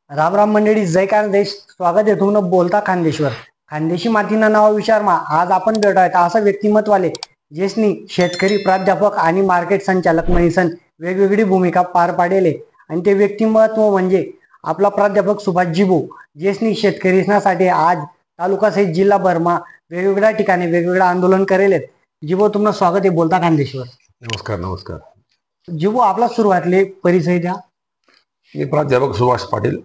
राम राम मंडळी, जय खानदेश. स्वागत आहे तुम्हाला बोलता खानदेशवर. खानदेशी मातीना नावा विचारमा आज आपण भेटत आहेत असं व्यक्तिमत्वाले ज्यांनी शेतकरी, प्राध्यापक आणि मार्केट संचालक म्हणून वेगवेगळी भूमिका पार पाडेले. आणि ते व्यक्तिमत्व म्हणजे आपला प्राध्यापक सुभाष जिबू, ज्यांनी शेतकरीसाठी आज तालुका सहित जिल्हा भरमा वेगवेगळ्या ठिकाणी वेगवेगळं आंदोलन करेलेत. जिबू, तुमचं स्वागत आहे बोलता खानदेशवर. नमस्कार. नमस्कार. जिबू, आपला सुरुवातले परिचय द्या. मी प्राध्यापक सुभाष पाटील.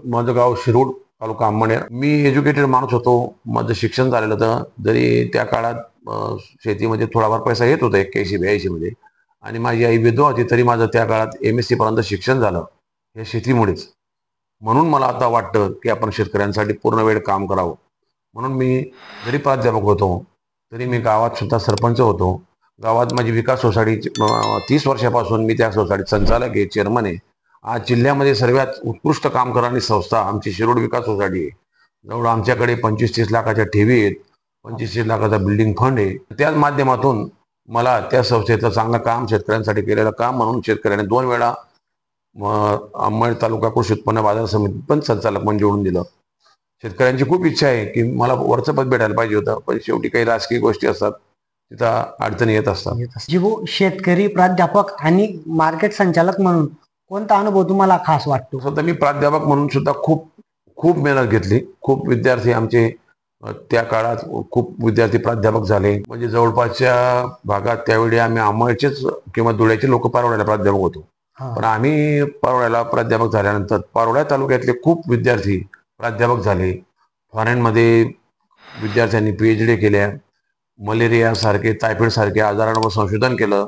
माझं गाव शिरूड, तालुका अंमळनेर. मी एज्युकेटेड माणूस होतो. माझं शिक्षण झालेलं होतं. जरी त्या काळात शेतीमध्ये थोडाफार पैसा येत होता 81-82 मध्ये, आणि माझी आई विधवा होती, तरी माझं त्या काळात MSc पर्यंत शिक्षण झालं हे शेतीमुळेच. म्हणून मला आता वाटतं की आपण शेतकऱ्यांसाठी पूर्ण वेळ काम करावं. म्हणून मी जरी प्राध्यापक होतो तरी मी गावात सुद्धा सरपंच होतो. गावात माझी विकास सोसायटी 30 वर्षापासून मी त्या सोसायटीत संचालक आहे, चेअरमन आहे. आज जिल्ह्यामध्ये सर्वात उत्कृष्ट काम करणारी संस्था आमची शिरूड विकास सोसायटी आहे. जवळ आमच्याकडे 25-30 लाखाच्या ठेवी आहेत, 25-30 लाखाचा बिल्डिंग फंड आहे. त्याच माध्यमातून मला त्या संस्थेचं चांगलं काम, शेतकऱ्यांसाठी केलेलं काम म्हणून शेतकऱ्याने 2 वेळा अंमळ तालुका कृषी उत्पन्न बाजार समिती पण संचालक म्हणून जोडून दिलं. शेतकऱ्यांची खूप इच्छा आहे की मला वरचं पद भेटायला पाहिजे होतं, पण शेवटी काही राजकीय गोष्टी असतात, तिथं अडचणी येत असतात. जिबू, शेतकरी, प्राध्यापक आणि मार्केट संचालक म्हणून कोणता अनुभव तुम्हाला खास वाटतो? स्वतः मी प्राध्यापक म्हणून सुद्धा खूप मेहनत घेतली. खूप विद्यार्थी आमचे त्या काळात खूप विद्यार्थी प्राध्यापक झाले. म्हणजे जवळपासच्या भागात त्यावेळी आम्ही अंमळचेच किंवा धुळ्याचे लोक पारोळ्याला प्राध्यापक होतो. पण आम्ही पारोळ्याला प्राध्यापक झाल्यानंतर पारोळ्या तालुक्यातले खूप विद्यार्थी प्राध्यापक झाले. फॉरेनमध्ये विद्यार्थ्यांनी PhD केल्या. मलेरिया सारखे, टायफॉइड सारखे आजारांवर संशोधन केलं.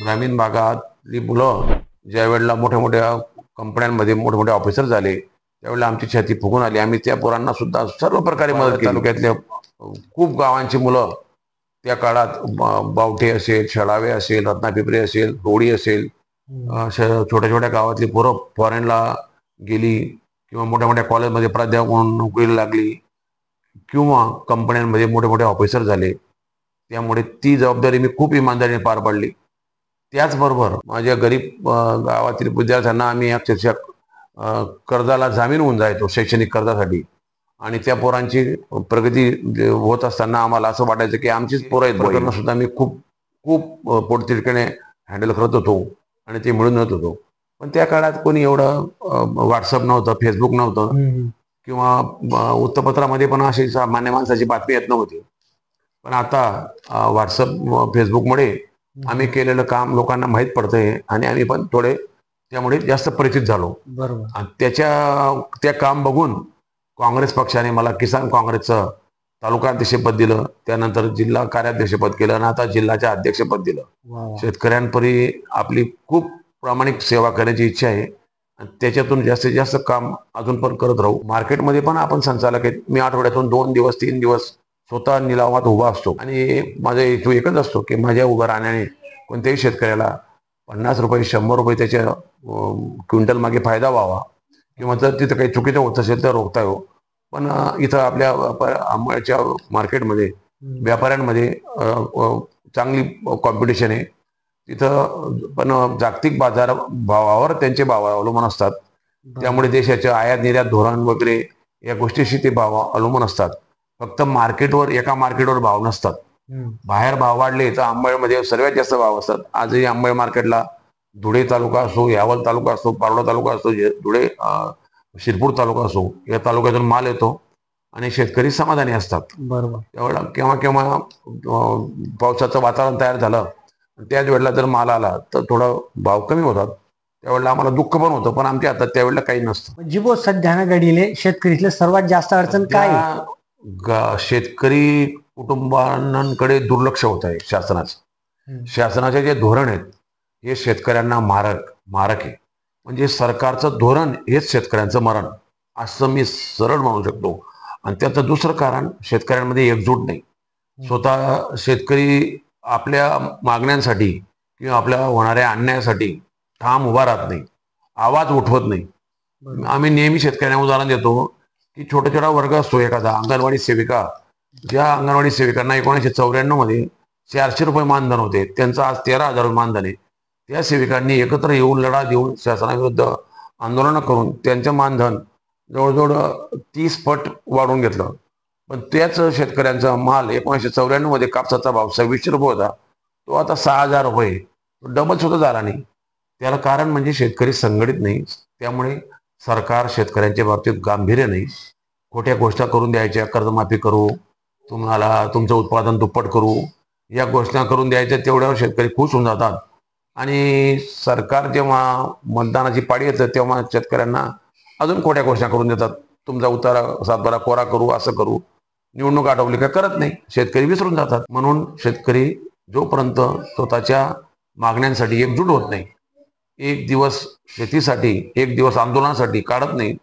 ग्रामीण भागातली मुलं ज्या वेळेला मोठ्या मोठ्या कंपन्यांमध्ये मोठे मोठे ऑफिसर झाले, त्यावेळेला आमची छाती फुगून आली. आम्ही त्या पोरांना सुद्धा सर्व प्रकारे मदत केली. तालुक्यातल्या खूप गावांची मुलं त्या काळात बावठे असेल, शळावे असेल, रत्नापिपरी असेल, होळी असेल, छोट्या छोट्या गावातली पोरं फॉरेनला गेली किंवा मोठ्या मोठ्या कॉलेजमध्ये प्राध्यापक म्हणून नोकरीला लागली किंवा कंपन्यांमध्ये मोठे मोठे ऑफिसर झाले. त्यामुळे ती जबाबदारी मी खूप इमानदारीने पार पाडली. त्याचबरोबर माझ्या गरीब गावातील विद्यार्थ्यांना आम्ही अक्षरशः कर्जाला जामीन होऊन जायचो शैक्षणिक कर्जासाठी. आणि त्या पोरांची प्रगती होत असताना आम्हाला असं वाटायचं की आमचीच पोरं आहेत. प्रकरणं सुद्धा मी खूप पोटतिडकीने हँडल करत होतो आणि ते मिळून येत होतो. पण त्या काळात कोणी एवढं व्हॉट्सअप नव्हतं, फेसबुक नव्हतं, किंवा वृत्तपत्रामध्ये पण अशी सामान्य माणसाची बातमी येत नव्हती. पण आता व्हॉट्सअप, फेसबुकमुळे आम्ही केलेलं काम लोकांना माहीत पडतंय आणि आम्ही पण थोडे त्यामुळे जास्त परिचित झालो. बरोबर. त्या काम बघून काँग्रेस पक्षाने मला किसान काँग्रेसचं तालुका अध्यक्षपद दिलं, त्यानंतर जिल्हा कार्याध्यक्षपद केलं आणि आता जिल्ह्याच्या अध्यक्षपद दिलं. शेतकऱ्यांपरी आपली खूप प्रामाणिक सेवा करण्याची इच्छा आहे आणि त्याच्यातून जास्तीत जास्त काम अजून पण करत राहू. मार्केटमध्ये पण आपण संचालक आहेत. मी आठवड्यातून 2 दिवस 3 दिवस स्वतः निलावात उभा असतो आणि माझा हेतू एकच असतो की माझ्या उभं राहण्याने कोणत्याही शेतकऱ्याला 50 रुपये 100 रुपये त्याच्या क्विंटल मागे फायदा व्हावा, किंवा जर तिथं काही चुकीचं होत असेल तर रोखता येऊ. पण इथं आपल्या अंमळच्या मार्केटमध्ये व्यापाऱ्यांमध्ये चांगली कॉम्पिटिशन आहे. तिथं पण जागतिक बाजार भावावर त्यांचे भाव अवलंबून असतात. त्यामुळे देशाच्या आयात निर्यात धोरण वगैरे या गोष्टीशी ते भाव अवलंबून असतात. फक्त एका मार्केटवर भाव नसतात. बाहेर भाव वाढले तर अंमळमध्ये सर्वात जास्त भाव असतात. आजही अंमळ मार्केटला धुळे तालुका असो, यावल तालुका असो, पारोळा तालुका असो, धुळे शिरपूर तालुका असो, या तालुक्यातून माल येतो आणि शेतकरी समाधानी असतात. बरोबर. त्यावेळेला केव्हा पावसाचं वातावरण तयार झालं, त्याच वेळेला जर माल आला तर थोडं भाव कमी होतात. त्यावेळेला आम्हाला दुःख पण होतं, पण आमच्या हातात त्यावेळेला काही नसतं. जिबो, सध्या घडीले शेतकरीतले सर्वात जास्त अडचण काय? शेतकरी कुटुंबांकडे दुर्लक्ष होत आहे शासनाचं. शासनाचे जे धोरण आहेत हे शेतकऱ्यांना मारक आहे. म्हणजे सरकारचं धोरण हेच शेतकऱ्यांचं मरण, असं मी सरळ म्हणू शकतो. आणि त्याचं दुसरं कारण, शेतकऱ्यांमध्ये एकजूट नाही. स्वतः शेतकरी आपल्या मागण्यांसाठी किंवा आपल्या होणाऱ्या अन्यायासाठी ठाम उभा राहत नाही, आवाज उठवत नाही. आम्ही नेहमी शेतकऱ्यांना उदाहरण देतो की छोटा वर्ग असतो एखादा, अंगणवाडी सेविका. ज्या अंगणवाडी सेविकांना 1994 मध्ये 400 रुपये मानधन होते, त्यांचं आज 13,000 रुपये मानधन आहे. त्या सेविकांनी एकत्र येऊन लढा देऊन शासनाविरुद्ध आंदोलनं करून त्यांचं मानधन जवळजवळ 30 पट वाढवून घेतलं. पण त्याच शेतकऱ्यांचा माल 1994 मध्ये कापसाचा भाव 2600 रुपये होता, तो आता 6000 रुपये, डबल सुद्धा झाला नाही. त्याला कारण म्हणजे शेतकरी संघटित नाही. त्यामुळे सरकार शेतकऱ्यांच्या बाबतीत गांभीर्य नाही. खोट्या घोषणा करून द्यायच्या, कर्जमाफी करू, तुम्हाला तुमचं उत्पादन दुप्पट करू, या घोषणा करून द्यायच्या. तेवढ्यावर शेतकरी खुश होऊन जातात. आणि सरकार जेव्हा मतदानाची पाळी येतं तेव्हा शेतकऱ्यांना अजून खोट्या घोषणा करून देतात. तुमचा उतारा सातबारा कोरा करू, असं करू. निवडणूक आटवली का करत नाही, शेतकरी विसरून जातात. म्हणून शेतकरी जोपर्यंत स्वतःच्या मागण्यांसाठी एकजूट होत नाही, एक दिवस शेतीसाठी, एक दिवस आंदोलनासाठी काढत नाही,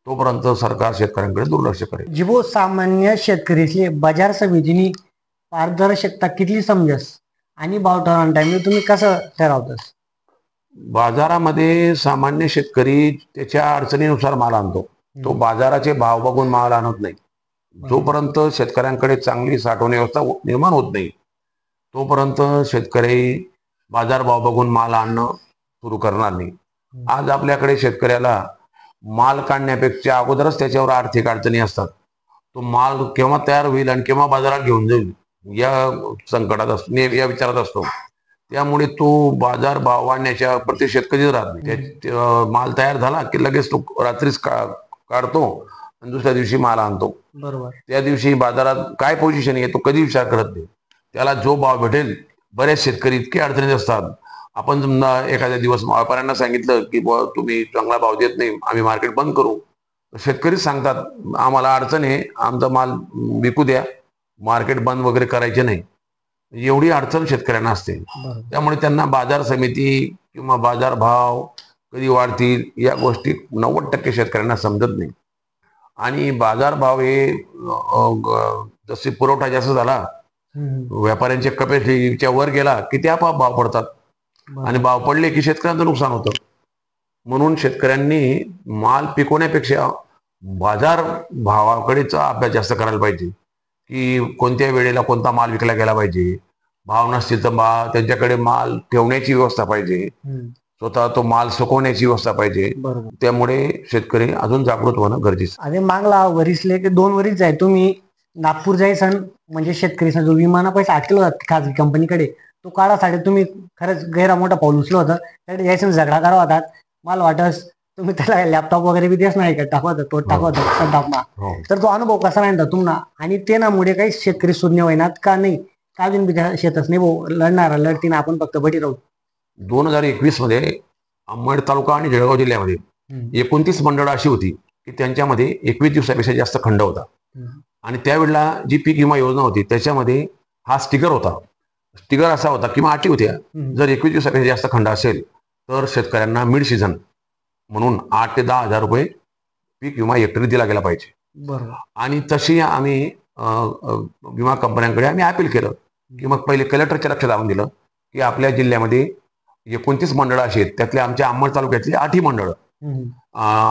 तोपर्यंत सरकार शेतकऱ्यांकडे दुर्लक्ष करेल. जिबो सामान्य शेतकरीसले बाजार समितीनी पारदर्शकता कितली समजस आणि भाव ठरवण टाइम तुम्ही कसं ठरवतस? बाजारामध्ये सामान्य शेतकरी त्याच्या अडचणीनुसार माल आणतो. तो बाजाराचे भाव बघून माल आणत नाही. जोपर्यंत शेतकऱ्यांकडे चांगली साठवण व्यवस्था निर्माण होत नाही, तोपर्यंत शेतकरी बाजारभाव बघून माल आणणं सुरू करणार नाही. आज आपल्याकडे शेतकऱ्याला माल काढण्यापेक्षा अगोदरच त्याच्यावर आर्थिक अडचणी असतात. तो माल केव्हा तयार होईल आणि केव्हा बाजारात घेऊन जाईल या संकटात असतो, या विचारात असतो. त्यामुळे तो बाजार भाव वाढण्याच्या प्रति शेतकरीच राहत नाही. माल तयार झाला की लगेच तो रात्रीच काढतो आणि दुसऱ्या दिवशी माल आणतो. बरोबर. त्या दिवशी बाजारात काय पोझिशन आहे तो कधी विचार करत नाही. त्याला जो भाव भेटेल. बरेच शेतकरी इतके अडचणीत असतात. आपण समजा एखाद्या दिवस व्यापाऱ्यांना सांगितलं की तुम्ही चांगला भाव देत नाही, आम्ही मार्केट बंद करू. शेतकरीच सांगतात आम्हाला अडचण आहे, आमचा माल विकू द्या, मार्केट बंद वगैरे करायचे नाही. एवढी अडचण शेतकऱ्यांना असते. त्यामुळे त्यांना बाजार समिती किंवा बाजार भाव कधी वाढतील या गोष्टी 90% शेतकऱ्यांना समजत नाही. आणि बाजार भाव हे जसे पुरवठा जास्त झाला, व्यापाऱ्यांच्या कपॅसिटीच्या वर गेला की त्या भाव पडतात. आणि भाव पडले की शेतकऱ्यांचं नुकसान होतं. म्हणून शेतकऱ्यांनी माल पिकवण्यापेक्षा बाजार भावाकडेचा अभ्यास जास्त करायला पाहिजे, की कोणत्या वेळेला कोणता माल विकला गेला पाहिजे. भाव नसतील तर त्यांच्याकडे माल ठेवण्याची व्यवस्था पाहिजे, स्वतः तो माल सुकवण्याची व्यवस्था पाहिजे. त्यामुळे शेतकरी अजून जागृत होणं गरजेचं. अरे मागला वरीसले की 2 वरीस जाय तुम्ही नागपूर जायसन, म्हणजे शेतकरीचा जो विमाना पैसा अटकला होता खाजगी कंपनीकडे, तो काढासाठी तुम्ही खरंच गैरा मोठा पाऊल उचलं होतं. त्याकडे जायसन झगडा करावा होतात. मला वाटस तुम्ही त्याला लॅपटॉप वगैरे बी देस नाही का टाकवत, तो टाकवत तर तो अनुभव कसा नाही तुम्हाला? आणि तेनामुळे काही शेतकरी शून्य होईनात का नाही? का अजून बी शेतच नाही भाऊ लढणारा लढतीनं आपण फक्त बटी राहू. 2021 मध्ये अंबड तालुका आणि जळगाव जिल्ह्यामध्ये 29 मंडळं अशी होती की त्यांच्यामध्ये 21 दिवसापेक्षा जास्त खंड होता. आणि त्यावेळेला जी पीक विमा योजना होती त्याच्यामध्ये हा स्टिकर होता. स्टिकर असा होता किंवा अटी होत्या, जर 21 दिवसापेक्षा जास्त खंड असेल तर शेतकऱ्यांना मिड सीझन म्हणून 8 ते 10 हजार रुपये पीक विमा हेक्टरी दिला गेला पाहिजे. बरोबर. आणि तशी आम्ही विमा कंपन्यांकडे आम्ही अपील केलं की मग पहिले कलेक्टरच्या लक्षात आणून दिलं की आपल्या जिल्ह्यामध्ये 29 मंडळं अशी आहेत, त्यातल्या आमच्या अंबड तालुक्यातली 8 मंडळं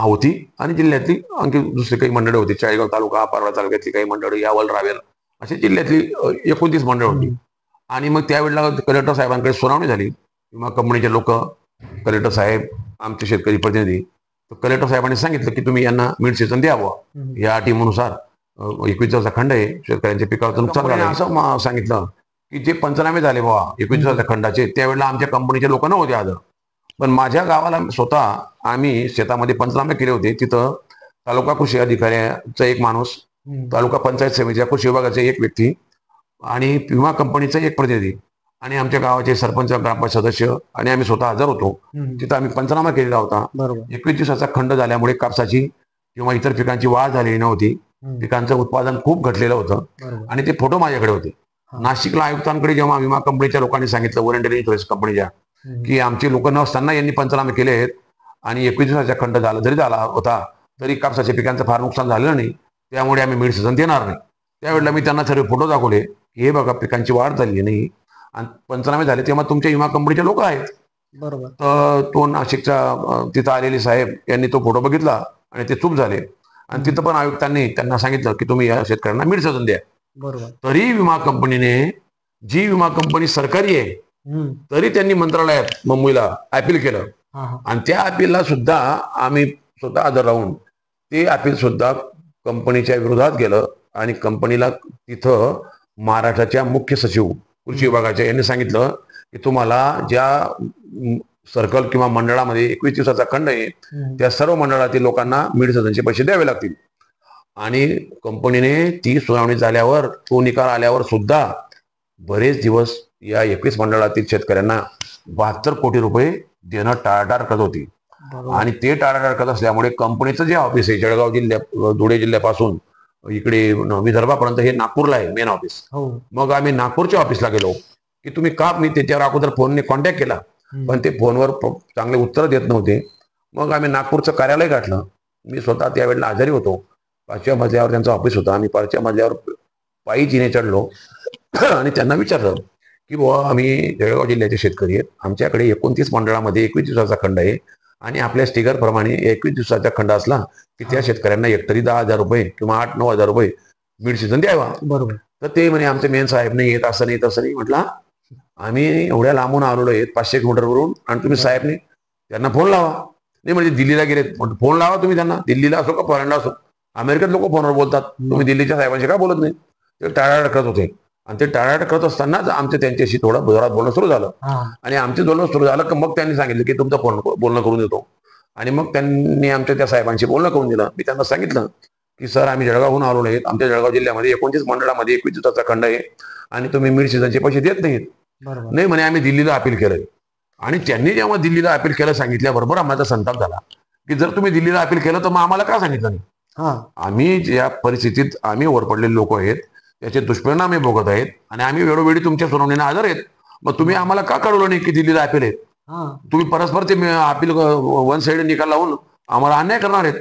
होती आणि जिल्ह्यातली आणखी दुसरी काही मंडळं होती. चाळीगाव तालुका, परवा तालुक्यातली काही मंडळं, यावल, रावेर अशी जिल्ह्यातली 29 मंडळं होती. आणि मग त्यावेळेला कलेक्टर साहेबांकडे सुनावणी झाली. विमा कंपनीचे लोक, कलेक्टर साहेब, आमचे शेतकरी प्रतिनिधी. तर कलेक्टर साहेबांनी सांगितलं की तुम्ही यांना मिड सीझन द्यावं, या अटीनुसार 21 दिवसाचा खंड आहे, शेतकऱ्यांच्या पिकाचं नुकसान झालं असं सांगितलं. की जे पंचनामे झाले बाबा 21 दिवसाच्या खंडाचे, त्यावेळेला आमच्या कंपनीचे लोक नव्हते हजर. पण माझ्या गावाला स्वतः आम्ही शेतामध्ये पंचनामे केले होते. तिथं तालुका कृषी अधिकाऱ्याचा एक माणूस, तालुका पंचायत समितीच्या कृषी विभागाचा एक व्यक्ती आणि विमा कंपनीचा एक प्रतिनिधी आणि आमच्या गावाचे सरपंच, ग्रामपंचायत सदस्य आणि आम्ही स्वतः हजर होतो. तिथं आम्ही पंचनामा केलेला होता. 21 दिवसाचा खंड झाल्यामुळे कापसाची किंवा इतर पिकांची वाढ झालेली नव्हती. पिकांचं उत्पादन खूप घटलेलं होतं आणि ते फोटो माझ्याकडे होते. नाशिकला आयुक्तांकडे जेव्हा विमा कंपनीच्या लोकांनी सांगितलं, वॉरंटरी इन्शुरन्स कंपनीच्या, की आमचे लोक नसताना यांनी पंचनामे केले आहेत आणि 21 दिवसाचा खंड जरी झाला होता तरी कापसाच्या पिकांचं फार नुकसान झालं नाही, त्यामुळे आम्ही मिड सीझन देणार नाही. त्यावेळेला मी त्यांना सर्व फोटो दाखवले की हे बघा पिकांची वाढ झाली नाही आणि पंचनामे झाले तेव्हा तुमच्या विमा कंपनीचे लोक आहेत. बरोबर. तर तो नाशिकचा तिथं आलेले साहेब यांनी तो फोटो बघितला आणि ते चूक झाले. आणि तिथं पण आयुक्तांनी त्यांना सांगितलं की तुम्ही या शेतकऱ्यांना मिड सीझन द्या. बरोबर. तरी विमा कंपनीने, जी विमा कंपनी सरकारी आहे, तरी त्यांनी मंत्रालयात मुंबईला अपील केलं हा हा आणि त्या अपीलला सुद्धा आम्ही स्वतः हजर राहून ते अपील सुद्धा कंपनीच्या विरोधात गेलं आणि कंपनीला तिथं महाराष्ट्राच्या मुख्य सचिव कृषी विभागाच्या यांनी सांगितलं की तुम्हाला ज्या सर्कल किंवा मंडळामध्ये 21 दिवसाचा खंड आहे त्या सर्व मंडळातील लोकांना मिड सदनचे पैसे द्यावे लागतील. आणि कंपनीने ती सुनावणी झाल्यावर तो निकाल आल्यावर सुद्धा बरेच दिवस या 21 मंडळातील शेतकऱ्यांना 72 कोटी रुपये देणं टाळाटाळ करत होती. आणि ते टाळाटाळ करत असल्यामुळे कंपनीचं जे ऑफिस आहे जळगाव धुळे जिल्ह्यापासून इकडे विदर्भापर्यंत हे नागपूरला आहे मेन ऑफिस. मग आम्ही नागपूरच्या ऑफिसला गेलो की तुम्ही का, मी त्याच्यावर अगोदर फोनने कॉन्टॅक्ट केला पण ते फोनवर चांगले उत्तर देत नव्हते. मग आम्ही नागपूरचं कार्यालय गाठलं. मी स्वतः त्यावेळेला आजारी होतो. 5व्या मजल्यावर त्यांचं ऑफिस होतं. आम्ही 5व्या मजल्यावर पायी जिने चढलो आणि त्यांना विचारलं की बुवा आम्ही जळगाव जिल्ह्याचे शेतकरी आहेत, आमच्याकडे 29 मंडळामध्ये 21 दिवसाचा खंड आहे आणि आपल्या स्टिकर प्रमाणे 21 दिवसाचा खंड असला की त्या शेतकऱ्यांना एकतरी 10,000 रुपये किंवा 8-9,000 रुपये मिड सीझन द्यावा. बरोबर. तर ते म्हणे आमचे मेन साहेब नाही येत, असं नाही तसं नाही. म्हटलं आम्ही एवढ्या लांबून आलेलो आहेत 500 किलोमीटरवरून आणि तुम्ही साहेब नाही, त्यांना फोन लावा. नाही म्हणजे दिल्लीला गेलेत, फोन लावा तुम्ही त्यांना, दिल्लीला असो का फॉरेनला असो. अमेरिकेत लोक फोनवर बोलतात, तुम्ही दिल्लीच्या साहेबांशी का बोलत नाही. ते टाळाटाळ करत होते आणि ते टाळाटाळ करत असतानाच आमचं त्यांच्याशी थोडं जोरात बोलणं सुरू झालं. आणि आमचे बोलणं सुरू झालं की मग त्यांनी सांगितलं की तुमचं फोन बोलणं करून देतो. आणि मग त्यांनी आमच्या त्या साहेबांशी बोलणं करून दिलं. मी त्यांना सांगितलं की सर आम्ही जळगावहून आलेलो आहेत, आमच्या जळगाव जिल्ह्यामध्ये 29 मंडळामध्ये 21 दिवसाचा खंड आहे आणि तुम्ही मिड सीझनचे पैसे देत नाहीत. नाही म्हणे आम्ही दिल्लीला अपील केलंय. आणि त्यांनी जेव्हा दिल्लीला अपील केलं सांगितल्याबरोबर आम्हाला संताप झाला की जर तुम्ही दिल्लीला अपील केलं तर मग आम्हाला का सांगितलं नाही. आम्ही ज्या परिस्थितीत आम्ही ओरपडलेले लोक आहेत त्याचे दुष्परिणाम भोगत आहेत आणि आम्ही वेळोवेळी तुमच्या सुनावणीला हजर आहेत. मग तुम्ही आम्हाला का कळवलं नाही की दिल्लीला अपील आहेत. तुम्ही परस्पर ते अपील वन साइड निकाल लावून आम्हाला अन्याय करणार आहेत.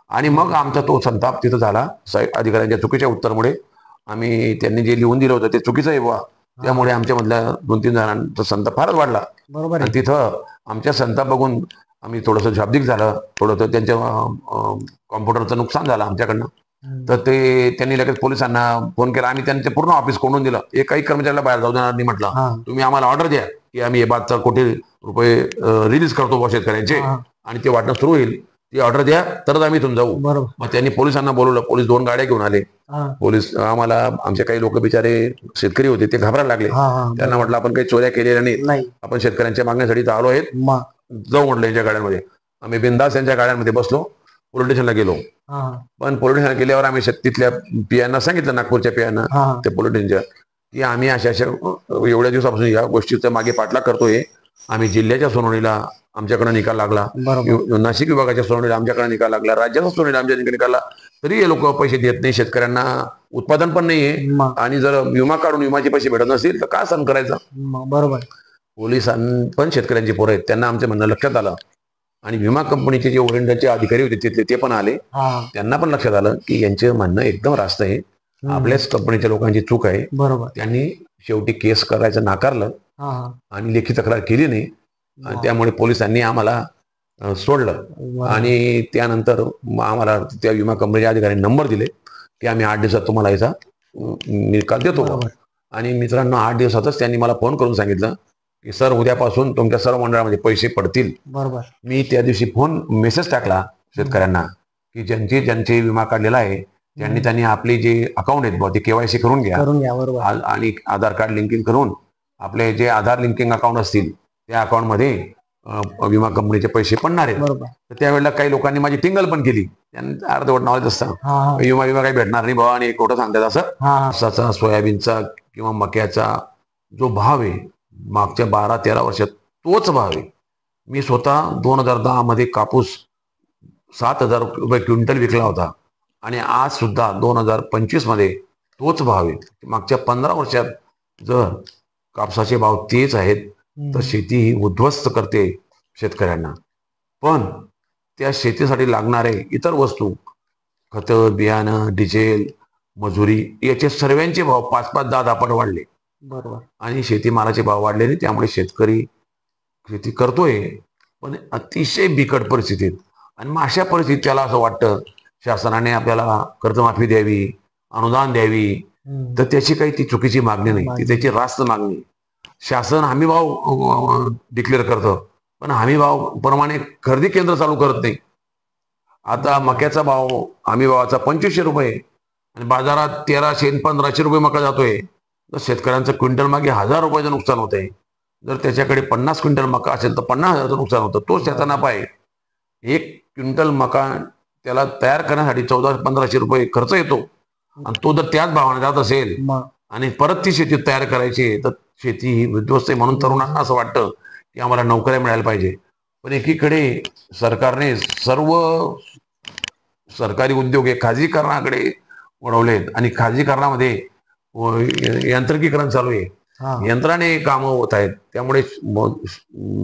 आणि मग आमचा तो संताप तिथं झाला अधिकाऱ्यांच्या चुकीच्या उत्तरामुळे. त्यांनी जे लिहून दिलं होतं ते चुकीचं आहे बुवा, त्यामुळे आमच्या मधल्या 2-3 जणांचा संताप फारच वाढला. बरोबर. आणि तिथं आमच्या संताप बघून आम्ही थोडंसं शाब्दिक झालं, थोडंसं त्यांच्या कॉम्प्युटरचं नुकसान झालं आमच्याकडनं. तर त्यांनी लगेच पोलिसांना फोन केला. आम्ही त्यांचे पूर्ण ऑफिस कोंडून दिलं. एकही कर्मचाऱ्याला बाहेर जाऊ देणार नाही. म्हटलं तुम्ही आम्हाला ऑर्डर द्या की आम्ही 72 कोटी रुपये रिलीज करतो शेतकऱ्यांचे आणि ते वाटणं सुरू होईल, ती ऑर्डर द्या तरच आम्ही इथून जाऊ. मग त्यांनी पोलिसांना बोलवलं. पोलीस 2 गाड्या घेऊन आले. पोलीस आम्हाला, आमचे काही लोक बिचारे शेतकरी होते ते घाबरायला लागले. त्यांना म्हटलं आपण काही चोऱ्या केलेल्या नाही, आपण शेतकऱ्यांच्या मागण्यासाठी आलो आहेत, जाऊ म्हटलं यांच्या गाड्यांमध्ये. आम्ही बिंदास यांच्या गाड्यांमध्ये बसलो, पोलीस स्टेशनला गेलो. पण पोलीस स्टेशनला गेल्यावर आम्ही तिथल्या पियांना सांगितलं, नागपूरच्या पियांना, त्या पोलीस स्टेशनच्या, की आम्ही अशा एवढ्या दिवसापासून या गोष्टीचा मागे पाठलाग करतोय. आम्ही जिल्ह्याच्या सुनावणीला आमच्याकडे निकाल लागला, नाशिक विभागाच्या सुनावणीला आमच्याकडे निकाल लागला, राज्याच्या सुनावणीला आमच्या निकाल लागला, तरी हे लोक पैसे देत नाही. शेतकऱ्यांना उत्पादन पण नाहीये आणि जर विमा काढून विमाचे पैसे भेटत नसतील तर का सहन करायचं. बरोबर. पोलिसां पण शेतकऱ्यांची पोरं आहेत, त्यांना आमचं म्हणणं लक्षात आलं. आणि विमा कंपनीचे जे ओरिंडाचे अधिकारी होते तिथले ते पण आले. त्यांना पण लक्षात आलं की यांचे म्हणणं एकदम रास्त आहे, आपल्याच कंपनीच्या लोकांची चूक आहे. बरोबर. त्यांनी शेवटी केस करायचं नाकारलं आणि लेखी तक्रार केली नाही. आणि त्यामुळे पोलिसांनी आम्हाला सोडलं. आणि त्यानंतर आम्हाला त्या विमा कंपनीच्या अधिकाऱ्यांनी नंबर दिले की आम्ही 8 दिवसात तुम्हाला याचा निकाल देतो. आणि मित्रांनो 8 दिवसातच त्यांनी मला फोन करून सांगितलं की सर उद्यापासून तुमच्या सर्व मंडळामध्ये पैसे पडतील. बरोबर. मी त्या दिवशी मेसेज टाकला शेतकऱ्यांना की ज्यांचे विमा काढलेला आहे त्यांनी आपले जे अकाउंट आहेत ते KYC करून घ्या. आणि आधार कार्ड लिंकिंग करून आपले जे आधार लिंकिंग अकाउंट असतील त्या अकाउंटमध्ये विमा कंपनीचे पैसे पडणार आहेत. तर त्यावेळेला काही लोकांनी माझी टिंगल पण केली. त्यांना अर्धवट नावाच असतं विमा काही भेटणार नाही भावा आणि खोटं सांगतात असं. ऊसाचा, सोयाबीनचा किंवा मक्याचा जो भाव आहे मागच्या 12-13 वर्षात तोच भाव आहे. मी स्वतः 2010 मध्ये कापूस 7,000 रुपये क्विंटल विकला होता आणि आज सुद्धा 2025 मध्ये तोच भाव आहे. मागच्या 15 वर्षात जर कापसाचे भाव तेच आहेत तर शेती ही उद्ध्वस्त करते शेतकऱ्यांना. पण त्या शेतीसाठी लागणारे इतर वस्तू, खतं, बियाणं, डिझेल, मजुरी याचे सर्वांचे भाव 5-5, 10-10 पट वाढले. बरोबर. आणि शेतीमालाचे भाव वाढले नाही. त्यामुळे शेतकरी शेती करतोय पण अतिशय बिकट परिस्थितीत. आणि मग अशा परिस्थितीत त्याला असं वाटतं शासनाने आपल्याला कर्जमाफी द्यावी, अनुदान द्यावी, तर त्याची काही ती चुकीची मागणी नाही, ती त्याची रास्त मागणी. शासन हमी भाव डिक्लेअर करतं पण हमी भाव प्रमाणे खरेदी केंद्र चालू करत नाही. आता मक्याचा भाव हमी भावाचा 2500 रुपये आणि बाजारात 1300 आणि 1500 रुपये मका जातोय. तर शेतकऱ्यांचं क्विंटल मागे 1000 रुपयाचं नुकसान होत आहे. जर त्याच्याकडे 50 क्विंटल मका असेल तर 50,000चं नुकसान होतं. तोच त्याचा नफा आहे. 1 क्विंटल मका त्याला तयार करण्यासाठी 1400-1500 रुपये खर्च येतो आणि तो जर त्याच भावाने जात असेल आणि परत ती शेती तयार करायची तर शेती ही विध्वस्त आहे. म्हणून तरुणांना असं वाटतं की आम्हाला नोकऱ्या मिळायला पाहिजे. पण एकीकडे सरकारने सर्व सरकारी उद्योग हे खाजगीकरणाकडे वळवलेत आणि खाजगीकरणामध्ये यांत्रिकीकरण चालू आहे. यंत्राने कामं होत आहेत. त्यामुळे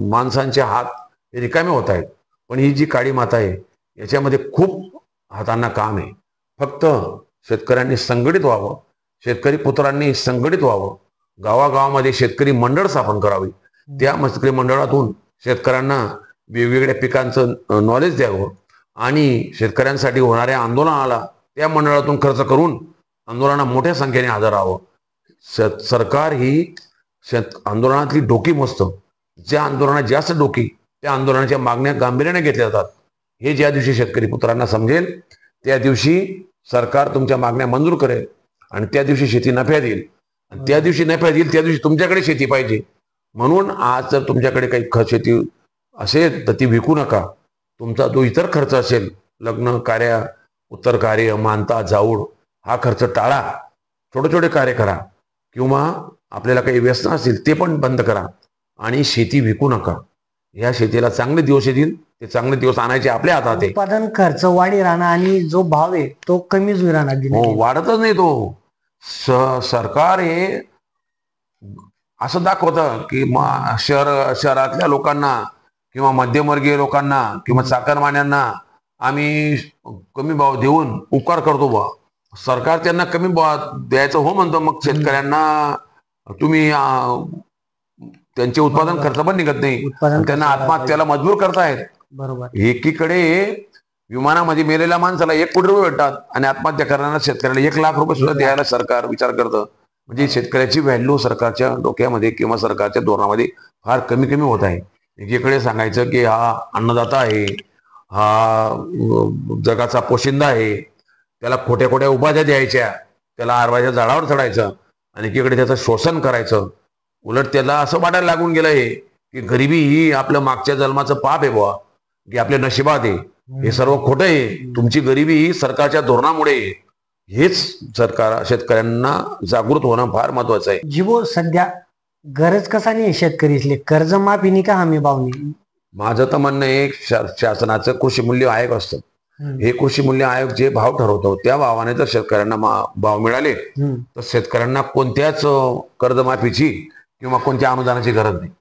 माणसांचे हात रिकामे होत आहेत. पण ही जी काळी माता आहे याच्यामध्ये खूप हातांना काम आहे. फक्त शेतकऱ्यांनी संघटित व्हावं, शेतकरी पुत्रांनी संघटित व्हावं, गावागावामध्ये शेतकरी मंडळ स्थापन करावी. त्या शेतकरी मंडळातून शेतकऱ्यांना वेगवेगळ्या पिकांचं नॉलेज द्यावं आणि शेतकऱ्यांसाठी होणाऱ्या आंदोलनाला त्या मंडळातून खर्च करून आंदोलनाला मोठ्या संख्येने हजर राहावं. सरकार ही आंदोलनातली डोकी मोजतं. ज्या आंदोलनात जास्त डोकी त्या आंदोलनाच्या मागण्या गांभीर्याने घेतल्या जातात. हे ज्या दिवशी शेतकरी पुत्रांना समजेल त्या दिवशी सरकार तुमच्या मागण्या मंजूर करेल आणि त्या दिवशी शेती नफ्यात येईल. आणि त्या दिवशी नफ्यात येईल त्या दिवशी तुमच्याकडे शेती पाहिजे. म्हणून आज जर तुमच्याकडे काही शेती असेल तर ती विकू नका. तुमचा जो इतर खर्च असेल, लग्न कार्य, उत्तर कार्य, मानता जाऊड, हा खर्च टाळा. छोटे छोटे कार्य करा किंवा आपल्याला काही व्यसन असतील ते पण बंद करा आणि शेती विकू नका. या शेतीला चांगले दिवस येतील. ते चांगले दिवस आणायचे आपल्या हातात आहे. उत्पादन खर्च वाढी राहणार आणि जो भाव आहे तो कमीच होईल राहणार. हो, वाढतच नाही तो. सरकार हे असं दाखवतं की शहरातल्या लोकांना किंवा मध्यमवर्गीय लोकांना किंवा चाकरमान्यांना आम्ही कमी भाव देऊन उपकार करतो बा. सरकार त्यांना कमी भाव द्यायचं हो म्हणतो. मग शेतकऱ्यांना तुम्ही त्यांचे उत्पादन खर्च पण निघत नाही. त्यांना आत्महत्याला मजबूर करतायत. बरोबर. एकीकडे विमानामध्ये मेलेल्या माणसाला 1 कोटी रुपये भेटतात आणि आत्महत्या करणाऱ्या शेतकऱ्याला 1 लाख रुपये सुद्धा द्यायला सरकार विचार करतं. म्हणजे शेतकऱ्याची व्हॅल्यू सरकारच्या डोक्यामध्ये किंवा सरकारच्या धोरणामध्ये फार कमी कमी होत आहे. एकीकडे सांगायचं की हा अन्नदाता आहे, हा जगाचा पोशिंदा आहे, त्याला खोट्या खोट्या उपाध्या द्यायच्या, त्याला आरवाच्या झाडावर चढायचं आणि एकीकडे त्याचं शोषण करायचं. उलट त्याला असं वाटायला लागून गेलंय की गरिबी ही आपलं मागच्या जन्माचं पाप आहे बुवा, की आपल्या नशिबात आहे. हे सर्व खोटं आहे. तुमची गरिबी ही सरकारच्या धोरणामुळे. हेच सरकार शेतकऱ्यांना जागृत होणं फार महत्वाचं आहे. जीवो सध्या गरज कसा नाही शेतकरीसले, कर्जमाफी का हमी भाव नाही. माझं तर म्हणणं एक शासनाचं कृषी मूल्य आयोग असतं. हे कृषी मूल्य आयोग जे भाव ठरवतो त्या भावाने जर शेतकऱ्यांना भाव मिळाले तर शेतकऱ्यांना कोणत्याच कर्जमाफीची किंवा कोणत्या अनुदानाची गरज नाही.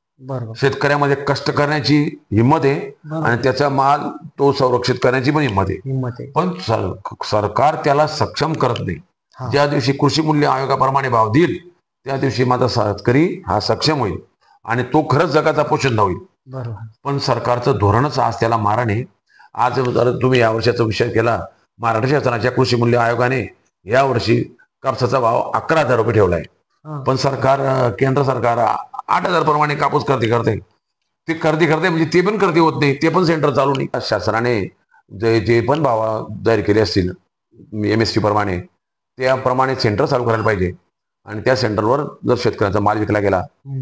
शेतकऱ्यामध्ये कष्ट करण्याची हिंमत आहे आणि त्याचा माल तो संरक्षित करण्याची पण हिंमत आहे. पण सरकार त्याला सक्षम करत नाही. ज्या दिवशी कृषी मूल्य आयोगाप्रमाणे भाव देईल त्या दिवशी माझा शेतकरी हा सक्षम होईल आणि तो खरंच जगाचा पोशिंदा होईल. पण सरकारचं धोरणच आज त्याला मारण आहे. आज जर तुम्ही या वर्षाचा विषय केला, महाराष्ट्र शासनाच्या कृषी मूल्य आयोगाने या वर्षी कापसाचा भाव 11,000 रुपये ठेवलाय. पण केंद्र सरकार 8,000 प्रमाणे कापूस खरेदी करते. ते खरेदी करते म्हणजे ते पण खरेदी होत नाही, ते पण सेंटर चालू नाही. शासनाने जे पण भाव जाहीर केले असतील MSP प्रमाणे त्याप्रमाणे सेंटर चालू करायला पाहिजे आणि त्या सेंटरवर जर शेतकऱ्याचा माल विकला गेला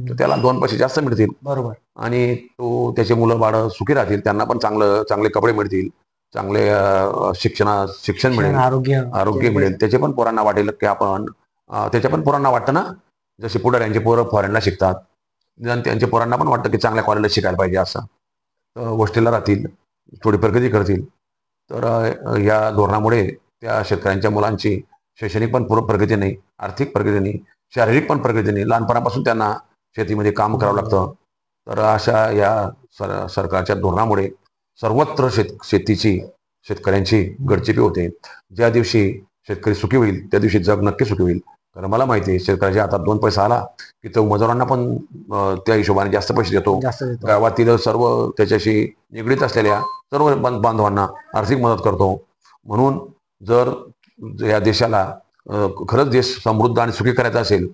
तर त्याला 2 पैसे जास्त मिळतील. बरोबर. आणि त्याचे मुलं बाळ सुखी राहतील. त्यांना पण चांगले कपडे मिळतील, चांगले शिक्षण मिळेल, आरोग्य मिळेल. त्याचे पण पोरांना वाटेल की आपण त्याच्या पण पोरांना वाटतं ना, जसे पुढाऱ्यांचे पोरं फॉरेनला शिकतात त्यांच्या पोरांना पण वाटतं की चांगल्या कॉलेजला शिकायला पाहिजे. असं गोष्टीला राहतील, थोडी प्रगती करतील. तर या धोरणामुळे त्या शेतकऱ्यांच्या मुलांची शैक्षणिक पण प्रगती नाही, आर्थिक प्रगती नाही, शारीरिक पण प्रगती नाही. लहानपणापासून त्यांना शेतीमध्ये काम करावं लागतं. तर अशा या सरकारच्या धोरणामुळे सर्वत्र शेतकऱ्यांची गडचिपी होते. ज्या दिवशी शेतकरी सुखी होईल त्या दिवशी जग नक्की सुखी होईल. कारण मला माहिती आहे शेतकऱ्याच्या हातात 2 पैसा आला की तो मजुरांना पण त्या हिशोबाने जास्त पैसे देतो. गावातील सर्व त्याच्याशी निगडीत असलेल्या सर्व बांधवांना आर्थिक मदत करतो. म्हणून जर या देशाला खरंच देश समृद्ध आणि सुखी करायचा असेल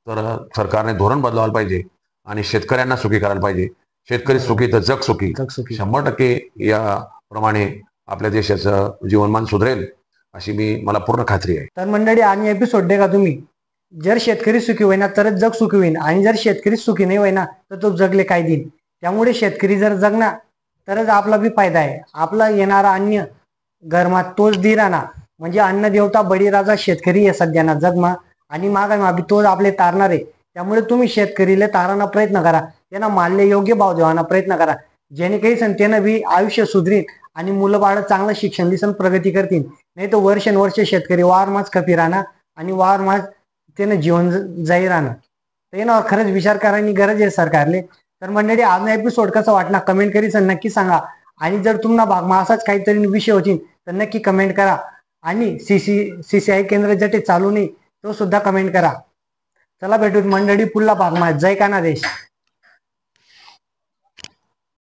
तर सरकारने धोरण बदलवायला पाहिजे आणि शेतकऱ्यांना सुखी करायला पाहिजे. शेतकरी सुखी तर जग सुखी. जग सुखी. 100% याप्रमाणे आपल्या देशाचं जीवनमान सुधरेल अशी मला पूर्ण खात्री आहे. तर मंडळी, आणि एपिसोड दे का तुम्ही, जर शेतकरी सुखी होईना तरच जग सुखी होईल, आणि जर शेतकरी सुखी नाही होईना तर तो जगले काय देईल. त्यामुळे शेतकरी जर जगना तरच आपला बी फायदा आहे. आपला येणारा अन्न घरमा तोच दि राहणार. म्हणजे अन्न देवता बळीराजा शेतकरी आहे सध्या ना जगमा, आणि मागा मागे तोच आपले तारणार आहे. त्यामुळे तुम्ही शेतकरीला तारांना प्रयत्न करा, त्यांना मालले योग्य भाव देवाना प्रयत्न करा, जेणे काही सण त्यानं बी आयुष्य सुधरील आणि मुलं बाळ चांगलं शिक्षण दिसन प्रगती करतील. नाही तर वर्ष शेतकरी वारमाच कपी राहणार आणि वारमाच त्यानं जीवन जाई राहणार. त्यानं खरंच विचार करायची गरज आहे सरकारले. तर मंडळी, आज एपिसोड कसा वाटला कमेंट करीच नक्की सांगा. आणि जर तुम्हाला भागमा असाच काहीतरी विषय होतील तर नक्की कमेंट करा. आणि सीसीआय केंद्र जटे चालू नाही तो सुद्धा कमेंट करा. चला भेटूत मंडळी पुढला भागमा. जय काना देश.